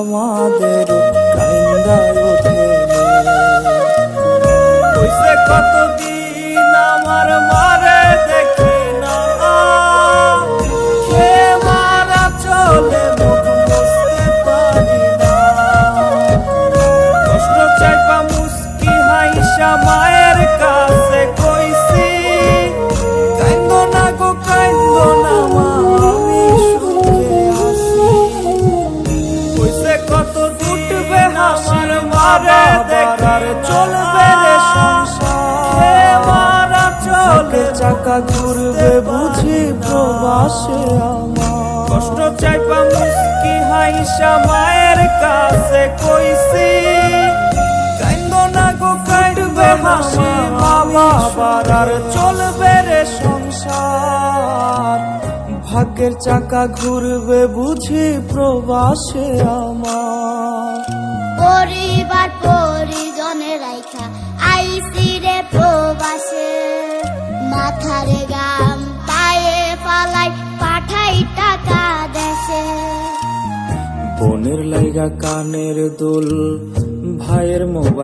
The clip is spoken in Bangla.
আমাদের কাইন্দায় ওঠে হইছে কতদিন আমার মারে দেখি না সে মারা চলে মুখ মুছতে পারি না কষ্ট চাইপা মুস্কি হাইসা মায়ের কাছে কইছি কাইন্দো না গো কাইন্দো না মা আমি সুখে আছি কইছে কত উঠবে হাসির মারে দেখার চলবে রে সংসার মারা চলে চাকা ঘুরবে বুঝি প্রবাসে আমার কষ্ট চাইপা মুস্কি হাইসা মায়ের কাছে কইছি কাইন্দো না গো কাইন্দবে হাসি বাবা বারার চলবে রে সংসার ভাগ্যের চাকা ঘুরবে বুঝি প্রবাসে আমার পরিবার পরিজনের রাইখা আইসি রে প্রবাসে মাথারে গাম পায়ে পালাই পাঠাই টাকা দেশে বোনের লাইগা কানের দুল ভাইয়ের মোবাইল